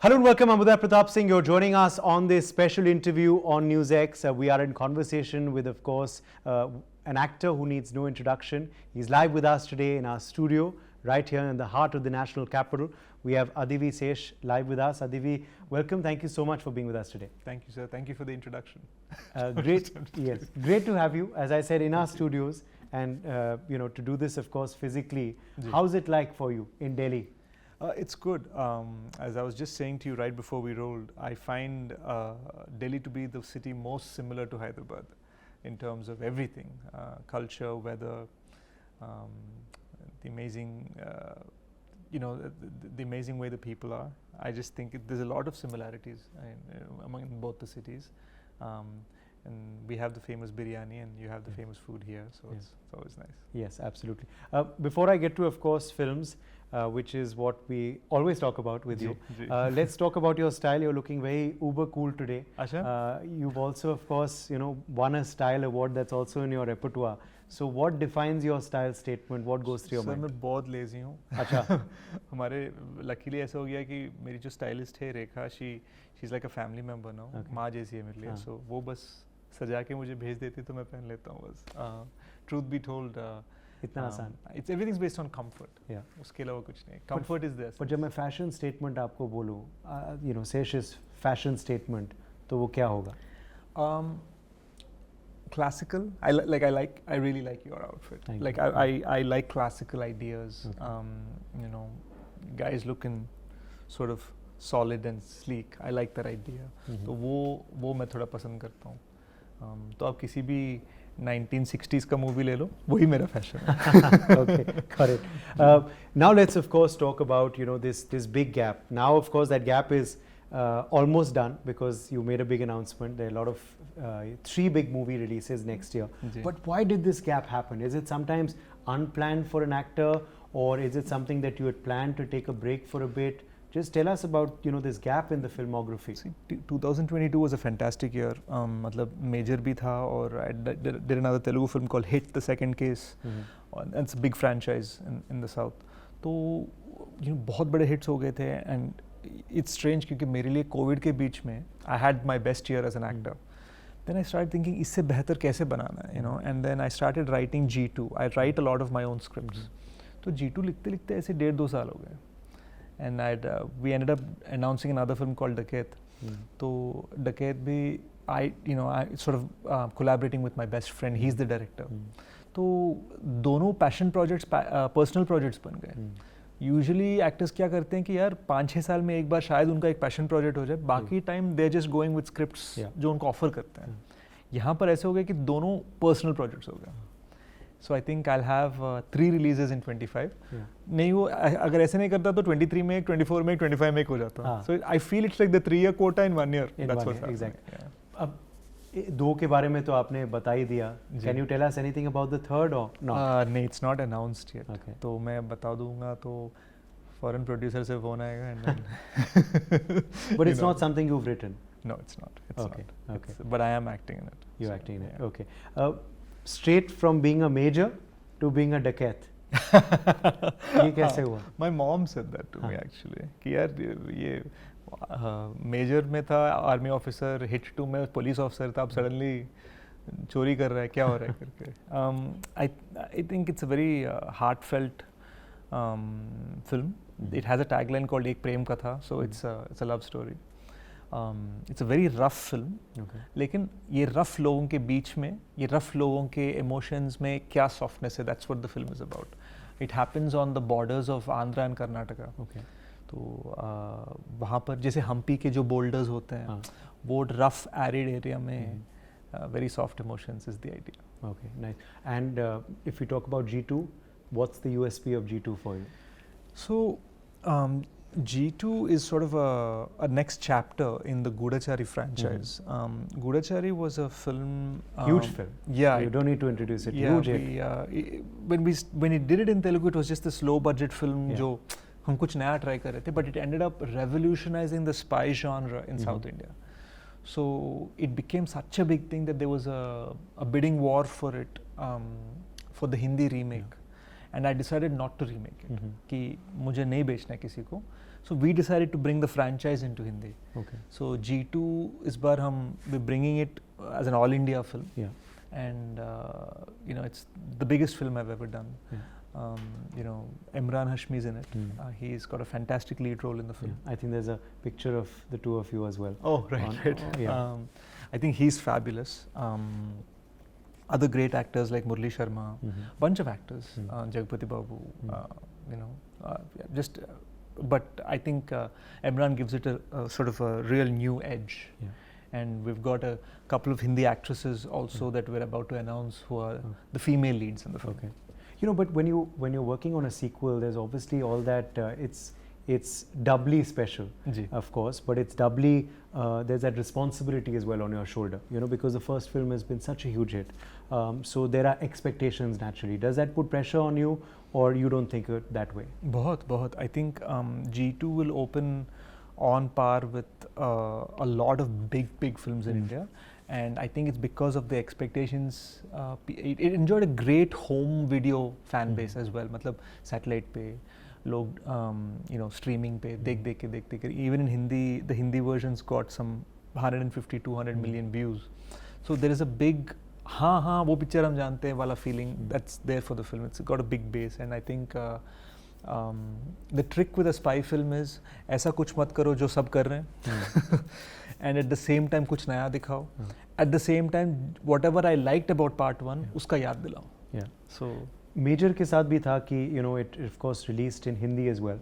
Hello and welcome. I'm Uday Pratap Singh. You're joining us on this special interview on NewsX. We are in conversation with, of course, an actor who needs no introduction. He's live with us today in our studio, right here in the heart of the national capital. We have Adivi Sesh live with us. Adivi, welcome. Thank you so much for being with us today. Thank you, sir. Thank you for the introduction. Great, yes, great to have you. As I said, in our studios, and to do this, of course, physically. How's it like for you in Delhi? It's good. As I was just saying to you right before we rolled, I find Delhi to be the city most similar to Hyderabad in terms of everything, culture, weather, the amazing, the amazing way the people are. I just think there's a lot of similarities among both the cities. And we have the famous biryani and you have the famous food here, so it's always nice. Yes, absolutely. Before I get to, of course, films, which is what we always talk about with you. Let's talk about your style. You're looking very uber cool today. You've also, of course, won a style award that's also in your repertoire. So what defines your style statement? What goes through your mind? मैं बहुत lazy हूँ. अच्छा. हमारे luckily ऐसा हो गया कि मेरी जो stylist है रेखा, she's like a family member now. माँ जैसी है मेरे लिए. So वो बस सजा के मुझे भेज देती तो मैं पहन लेता हूँ बस. Truth be told, इतना आसान. It's everything's based on comfort. Yeah. उसके अलावा कुछ नहीं. Comfort is there. पर जब मैं fashion statement आपको बोलूँ, Sesh's fashion statement, तो वो क्या होगा? Classical. I really like your outfit. I like classical ideas. Okay. Guys looking sort of solid and sleek. I like that idea. तो वो मैं थोड़ा पसंद करता हूँ. तो आप किसी भी 1960s का मूवी ले लो, वही मेरा फैशन है. Okay, got it. Now let's of course talk about this big gap. Now of course that gap is almost done because you made a big announcement. There are a lot of 3 big movie releases next year. But why did this gap happen? Is it sometimes unplanned for an actor, or is it something that you had planned to take a break for a bit? Just tell us about this gap in the filmography. See, 2022 was a fantastic year. मतलब major भी था, और I did another Telugu film called Hit, The Second Case. And it's a big franchise in the south. तो बहुत बड़े hits हो गए थे, and it's strange क्योंकि मेरे लिए COVID के बीच में I had my best year as an actor. Then I started thinking इससे बेहतर कैसे बनाना है, and then I started writing G2. I write a lot of my own scripts. तो G2 लिखते लिखते ऐसे 1.5-2 साल हो गए. And we ended up announcing another film called Dakat. So Dakat bhi, I sort of collaborating with my best friend. He's the director. तो दोनों passion projects, personal projects बन गए. Usually actors क्या करते हैं कि यार 5-6 साल में एक बार शायद उनका एक passion project हो जाए. बाकी time they're just going with scripts जो उनको offer करते हैं. यहाँ पर ऐसे हो गया कि दोनों personal projects हो गए. So I think I'll have 3 releases in 25. नहीं वो अगर ऐसे नहीं करता तो 23 में 24 में 25 में हो जाता. So I feel it's like the 3-year quota in 1 year. That's what's happening. Exactly. अब 2 के बारे में तो आपने बता ही दिया. Can you tell us anything about the third or not? नहीं, it's not announced yet. Okay. तो मैं bता दूँगा तो foreign producer से phone आएगा and then. But it's not something you've written. No, it's not. It's okay. not. Okay. But I am acting in it. You're acting in it. Okay. Straight from being a major to being a dakat. ये कैसे हुआ? My mom said that to me actually. कि यार ये major में था army officer, hit 2 में police officer था, अब suddenly चोरी कर रहा है, क्या हो रहा है करके. I think it's a very heartfelt film. It has a tagline called एक प्रेम कथा, so it's a love story. It's a very rough film. Okay. लेकिन ये rough लोगों के बीच में, ये rough लोगों के emotions में क्या softness है, that's what the film is about. It happens on the borders of Andhra and Karnataka. Okay. तो वहाँ पर जैसे हम्पी के जो boulders होते हैं, वो rough arid area में very soft emotions is the idea. Okay, nice. And if we talk about G2, what's the USP of G2 for you? So G2 is sort of a next chapter in the Gudachari franchise. Gudachari was a film. Huge film. Yeah. You don't need to introduce it. Yeah, huge. When we did it in Telugu, it was just this low budget film. जो हम कुछ नया try कर रहे थे, but it ended up revolutionizing the spy genre in South India. So it became such a big thing that there was a bidding war for it, for the Hindi remake. And I decided not to remake it. कि मुझे नहीं बेचना है किसी को. So we decided to bring the franchise into Hindi. Okay. So G2 is bar we're bringing it as an all India film. Yeah. And it's the biggest film I've ever done. Yeah. Emraan Hashmi is in it. He's got a fantastic lead role in the film. Yeah. I think there's a picture of the two of you as well. Oh, right. Yeah. I think he's fabulous. Other great actors like Murli Sharma, bunch of actors, Jagpati Babu, but I think Emraan gives it a sort of a real new edge. Yeah. And we've got a couple of Hindi actresses also that we're about to announce who are the female leads in the film. Okay. But when you're working on a sequel, there's obviously all that. It's doubly special, of course, but it's doubly there's that responsibility as well on your shoulder. Because the first film has been such a huge hit, so there are expectations naturally. Does that put pressure on you, or you don't think it that way? बहुत. I think G2 will open on par with a lot of big films in India, and I think it's because of the expectations. It enjoyed a great home video fan base as well. मतलब satellite पे लोग streaming पे देख के even in Hindi, the Hindi versions got some 150-200 million views. So there is a big हाँ वो picture हम जानते हैं वाला feeling that's there for the film. It's got a big base, and I think the trick with a spy film is ऐसा कुछ मत करो जो सब कर रहे हैं and at the same time कुछ नया दिखाओ. At the same time whatever I liked about part 1 उसका याद दिलाओ. Yeah. So Major के साथ भी था कि it of course released in Hindi as well,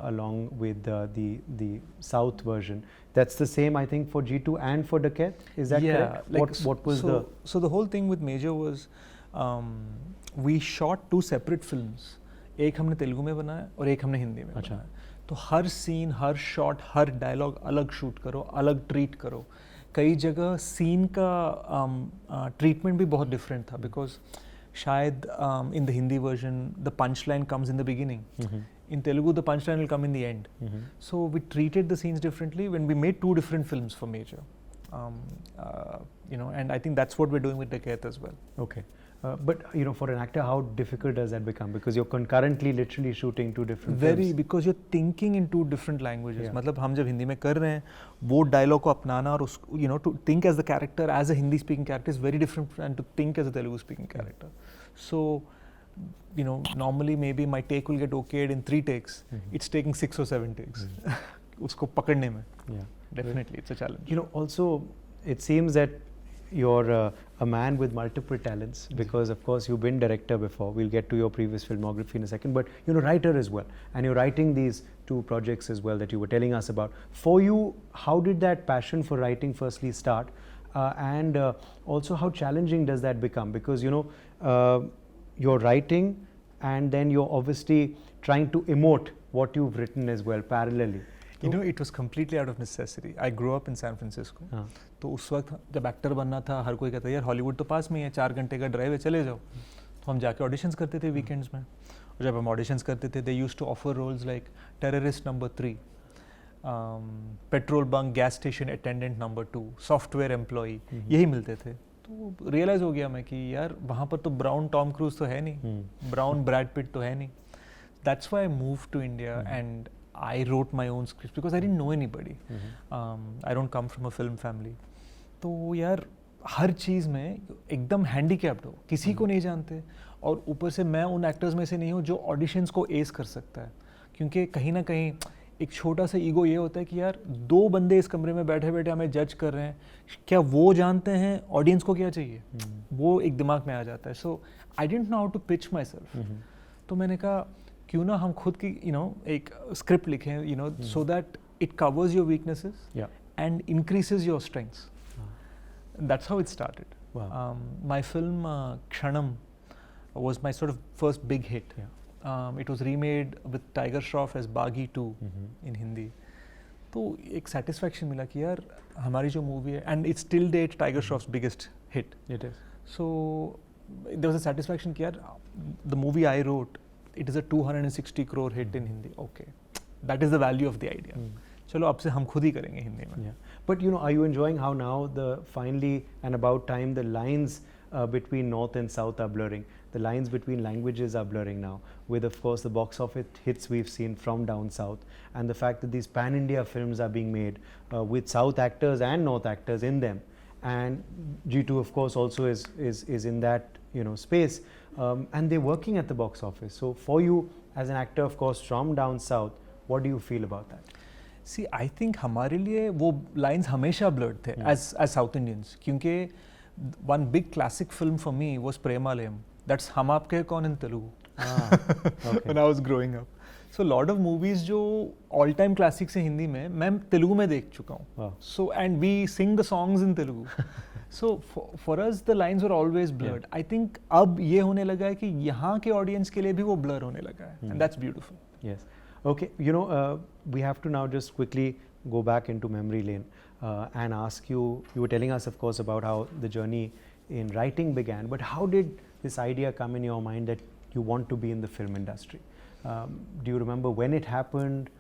along with the South version. That's the same, I think, for G2 and for Dakat. Is that correct? Like what was so the whole thing with Major was we shot 2 separate films. एक हमने तेलुगु में बनाया और एक हमने हिंदी में बनाया. तो हर सीन, हर शॉट, हर डायलॉग अलग शूट करो, अलग ट्रीट करो. कई जगह सीन का ट्रीटमेंट भी बहुत डिफरेंट था, बिकॉज शायद in the Hindi version the punchline comes in the beginning. In Telugu the punchline will come in the end. So we treated the scenes differently when we made 2 different films for Major. And I think that's what we're doing with Dakat as well. Okay. But for an actor, how difficult does that become? Because you're concurrently literally shooting 2 different films. Because you're thinking in 2 different languages. मतलब हम जब हिंदी में कर रहे हैं वो dialogue को अपनाना और उसको to think as the character, as a Hindi speaking character is very different than to think as a Telugu speaking character. So normally maybe my take will get okayed in 3 takes. It's taking 6 or 7 takes. उसको पकड़ने में. Yeah. Definitely, it's a challenge. Also it seems that you're a man with multiple talents, because of course you've been director before. We'll get to your previous filmography in a second, but writer as well, and you're writing these 2 projects as well that you were telling us about. For you, how did that passion for writing firstly start, and also how challenging does that become? Because you're writing and then you're obviously trying to emote what you've written as well parallelly. It was completely out of necessity. I grew up in San Francisco. तो उस वक्त जब actor बनना था हर कोई कहता है यार हॉलीवुड तो पास में ही है, 4 घंटे का ड्राइव है, चले जाओ. तो हम जाके ऑडिशंस करते थे वीकेंड्स में, और जब हम ऑडिशंस करते थे they used to offer roles like terrorist number 3, petrol bunk gas station attendant number 2, software employee, यही मिलते थे. तो रियलाइज़ हो गया मैं कि यार वहाँ पर तो ब्राउन टॉम क्रूज तो है नहीं, ब्राउन ब्रैड पिट तो है नहीं. That's why I moved to India and I wrote my own scripts because I didn't know anybody. I don't come from a film family. तो यार हर चीज़ में एकदम हैंडीकैप्ड हो, किसी को नहीं जानते, और ऊपर से मैं उन एक्टर्स में से नहीं हूँ जो ऑडिशंस को एस कर सकता है, क्योंकि कहीं ना कहीं एक छोटा सा ईगो ये होता है कि यार 2 बंदे इस कमरे में बैठे बैठे हमें जज कर रहे हैं, क्या वो जानते हैं ऑडियंस को क्या चाहिए, वो एक दिमाग में आ जाता है. So I didn't know how to pitch myself. तो मैंने कहा क्यों ना हम खुद की एक स्क्रिप्ट लिखें, so that it covers your weaknesses and increases your strengths. That's how it started. Wow. My film Kshanam was my sort of first big hit. It was remade with Tiger Shroff as Baghi 2 in Hindi. तो एक satisfaction मिला कि यार हमारी जो movie है, and it's till date Tiger Shroff's biggest hit. It is. So there was a satisfaction कि यार the movie I wrote, it is a 260 crore hit in Hindi. Okay, that is the value of the idea. चलो अब से हम खुद ही करेंगे हिंदी में. But are you enjoying how now the finally and about time the lines between north and south are blurring? the lines between languages are blurring now, with of course the box office hits we've seen from down south, and the fact that these pan-India films are being made with South actors and North actors in them, and G2 of course also is in that space, and they're working at the box office. So for you as an actor of course from down south, what do you feel about that? See, I think हमारे लिए वो lines हमेशा blurred थे as South Indians, क्योंकि one big classic film for me was Premalayam. That's हम आपके कौन in Telugu. Okay. When I was growing up. So a lot of movies जो all time classics हैं हिंदी में, मैं तेलुगु में देख चुका हूँ. Wow. So and we sing the songs in Telugu. So for us the lines were always blurred. I think अब ये होने लगा है कि यहाँ के audience के लिए भी वो blur होने लगा है, and that's beautiful. Yes. Okay, we have to now just quickly go back into memory lane and ask you were telling us of course about how the journey in writing began, but how did this idea come in your mind that you want to be in the film industry? Do you remember when it happened,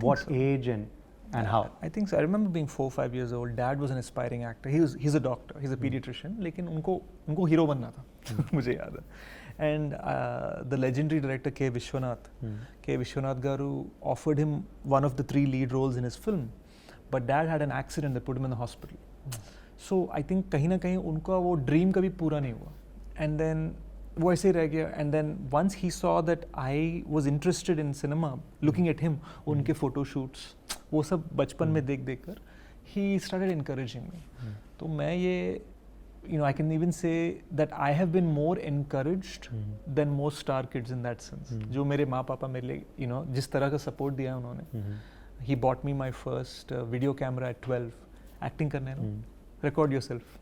what so. age and how? I think so. I remember being 4-5 years old. Dad was an aspiring actor. He's a doctor. He's a pediatrician. लेकिन उनको hero बनना था. मुझे याद है. And the legendary director K. Vishwanath garu offered him one of the 3 lead roles in his film, but Dad had an accident that put him in the hospital. So I think कहीं ना कहीं उनका वो dream कभी पूरा नहीं हुआ. And then वो ऐसे ही रह गया. And then once he saw that I was interested in cinema, looking at him, उनके photo shoots, वो सब बचपन में देख कर, he started encouraging me. तो मैं ये I can even say that I have been more encouraged than most star kids in that sense. जो मेरे माँ पापा मेरे लिए जिस तरह का support दिया उन्होंने. He bought me my first video camera at 12. Acting करने ना, record yourself.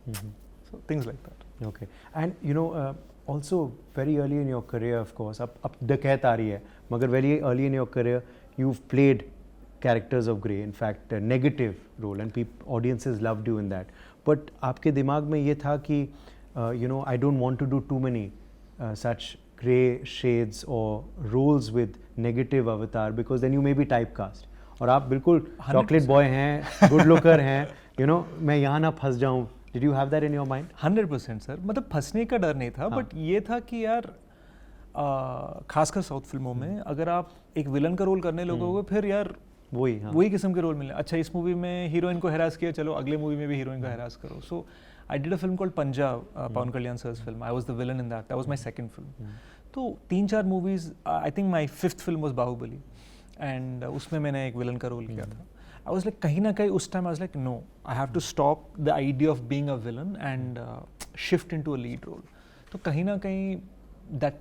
So things like that. Okay, and also very early in your career of course, अब डकैत आ रही है, मगर very early in your career you've played characters of grey, in fact a negative role, and audiences loved you in that. But आपके दिमाग में ये था कि I don't want to do too many such grey shades or roles with negative avatar, because then you may be typecast. और आप बिल्कुल chocolate boy हैं, good looker हैं, मैं यहाँ ना फंस जाऊँ. Did you have that in your mind? 100% sir. मतलब फंसने का डर नहीं था, बट ये था कि यार खासकर साउथ फिल्मों में अगर आप एक विलन का रोल करने लगोगे, फिर यार वही किस्म के रोल मिले. अच्छा, इस मूवी में हीरोइन को हैरास किया, चलो अगले मूवी में भी हीरोइन को हैरास करो. So I did a film called Punjab, Pawan Kalyan sir's film. I was the villain in that. That was my second film. तो 3-4 movies, I think my 5th film was Baahubali, and उसमें मैंने एक विलन का role किया था. आई was like कहीं ना कहीं उस time I was like no, I have to stop the idea of being a villain and shift into a lead role. तो कहीं ना कहीं दैट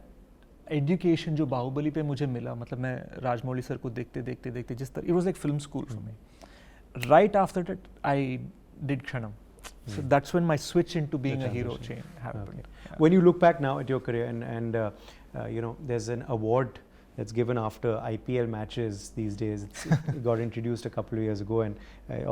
एजुकेशन जो बाहुबली पे मुझे मिला, मतलब मैं राजमौली सर को देखते जिस तरह, it was like film school for me. Right after that I did Kshanam. So that's when my switch into being a hero chain happened. Okay. Yeah. When you look back now at your career and there's an award that's given after IPL matches these days. It got introduced a couple of years ago, and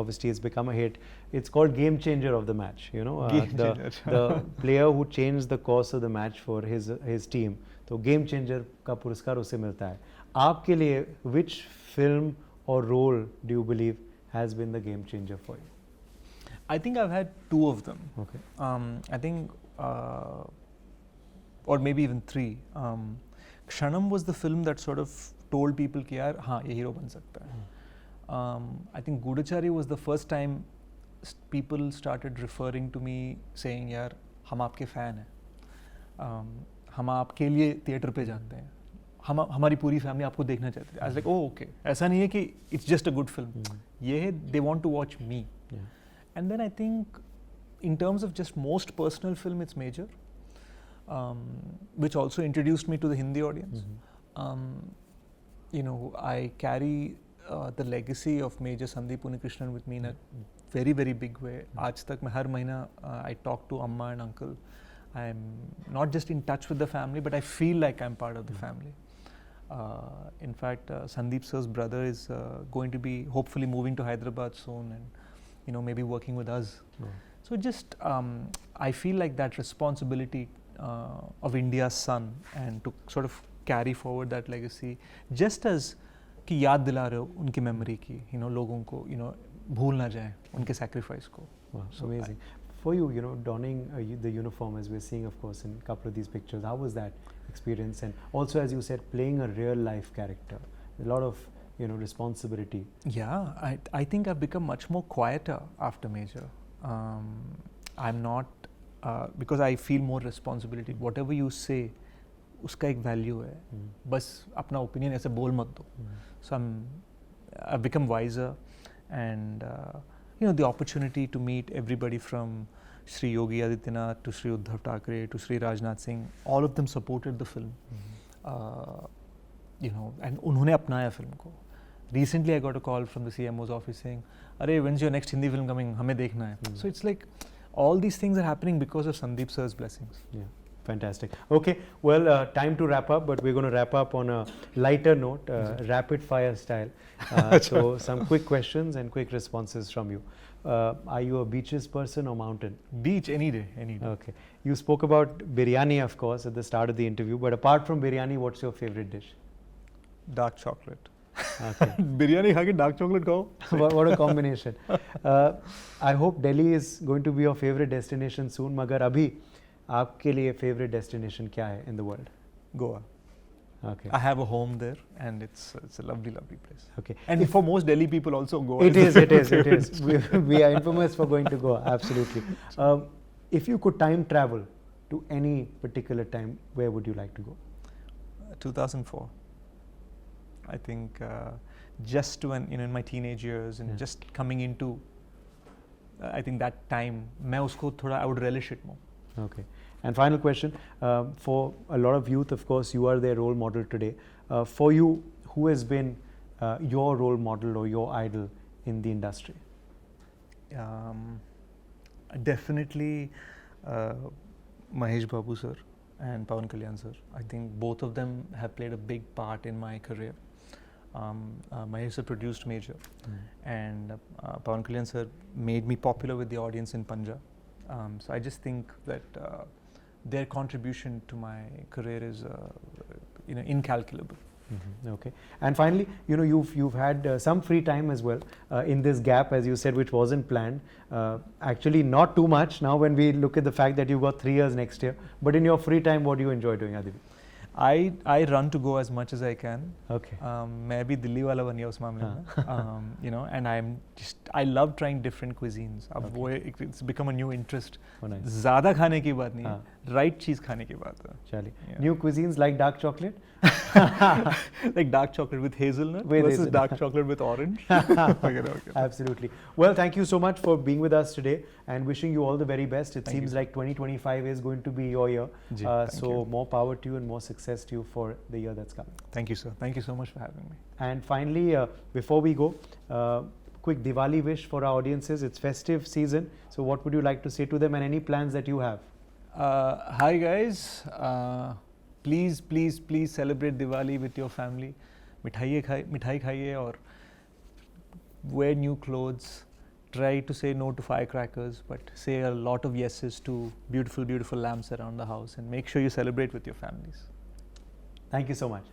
obviously it's become a hit. It's called Game Changer of the Match. The player who changed the course of the match for his team. तो Game Changer का पुरस्कार उसे मिलता है. आपके लिए which film or role do you believe has been the game changer for you? I think I've had 2 of them. Okay. I think, or maybe even 3. Kshanam was the film that sort of told people कि यार हाँ ये hero बन सकता है. I think Gudachari was the first time people started referring to me saying यार हम आपके फैन हैं, हम आपके लिए थिएटर पे जाते हैं, हमारी पूरी फैमिली आपको देखना चाहती है. I was like, oh okay, ऐसा नहीं है कि it's just a good film. ये है they want to watch me. Yeah. And then I think in terms of just most personal film, it's Major, which also introduced me to the Hindi audience. I carry the legacy of Major Sandeep Unikrishnan with me in a very, very big way. आज तक मैं हर महीना I talk to Amma and Uncle. I'm not just in touch with the family, but I feel like I'm part of the family. In fact, Sandeep sir's brother is going to be hopefully moving to Hyderabad soon, and maybe working with us. So just I feel like that responsibility of India's son, and to sort of carry forward that legacy, just as कि याद दिला रहे हो उनकी memory की, लोगों को भूल ना जाए उनके sacrifice को. Wow, so amazing. For you, you know, donning the uniform, as we're seeing, of course, in a couple of these pictures, how was that experience? And also, as you said, playing a real life character, a lot of, you know, responsibility. Yeah, I think I've become much more quieter after Major. I'm not, because I feel more responsibility. Whatever you say, उसका एक value है. बस अपना opinion ऐसे बोल मत दो. So I've become wiser, and you know, the opportunity to meet everybody from Shri Yogi Adityanath to Shri Uddhav Thackeray to Shri Rajnath Singh, all of them supported the film. You know, and उन्होंने अपनाया film को. Recently, I got a call from the CMO's office saying, "Arey, when's your next Hindi film coming? हमें देखना है." So it's like all these things are happening because of Sandeep sir's blessings. Yeah. Fantastic. Okay, well, time to wrap up, but we're going to wrap up on a lighter note, rapid fire style. So some quick questions and quick responses from you. Are you a beaches person or mountain? Beach, any day, any day. Okay. You spoke about biryani, of course, at the start of the interview, but apart from biryani, what's your favorite dish? Dark chocolate. Okay. Biryani khake dark chocolate khao. What a combination. I hope Delhi is going to be your favorite destination soon, magar abhi आपके लिए favorite destination क्या है in the world? Goa. Okay. I have a home there, and it's a lovely place. Okay. And for most Delhi people also, Goa. It is. We are infamous for going to Goa. Absolutely. If you could time travel to any particular time, where would you like to go? 2004. I think just when, you know, in my teenage years and just coming into, I think that time, मैं उसको थोड़ा, I would relish it more. Okay. And final question, for a lot of youth, of course, you are their role model today. For you, who has been your role model or your idol in the industry? Definitely Mahesh Babu sir and Pawan Kalyan sir. I think both of them have played a big part in my career. Mahesh sir produced Major, and Pawan Kalyan sir made me popular with the audience in Punjab. So I just think that their contribution to my career is, you know, incalculable. Okay. And finally, you know, you've had some free time as well in this gap, as you said, which wasn't planned. Actually, not too much now when we look at the fact that you've got 3 years next year. But in your free time, what do you enjoy doing, Adivi? I run to go as much as I can. Okay. मैं भी दिल्ली वाला बन गया उस मामले में. You know, and I love trying different cuisines. अब वो it's become a new interest. ज़्यादा खाने की बात नहीं है, right चीज़ खाने की बात है. चलिए. New cuisines like dark chocolate? Like dark chocolate with hazelnut versus dark chocolate with orange. Okay. Absolutely. Well, thank you so much for being with us today, and wishing you all the very best. It seems like 2025 is going to be your year. So more power to you and more success to you for the year that's coming. Thank you, sir. Thank you so much for having me. And finally, before we go, quick Diwali wish for our audiences. It's festive season. So what would you like to say to them, and any plans that you have? Hi guys. Please celebrate Diwali with your family. मिठाई खाइए और wear new clothes. Try to say no to firecrackers, but say a lot of yeses to beautiful lamps around the house, and make sure you celebrate with your families. Thank you so much.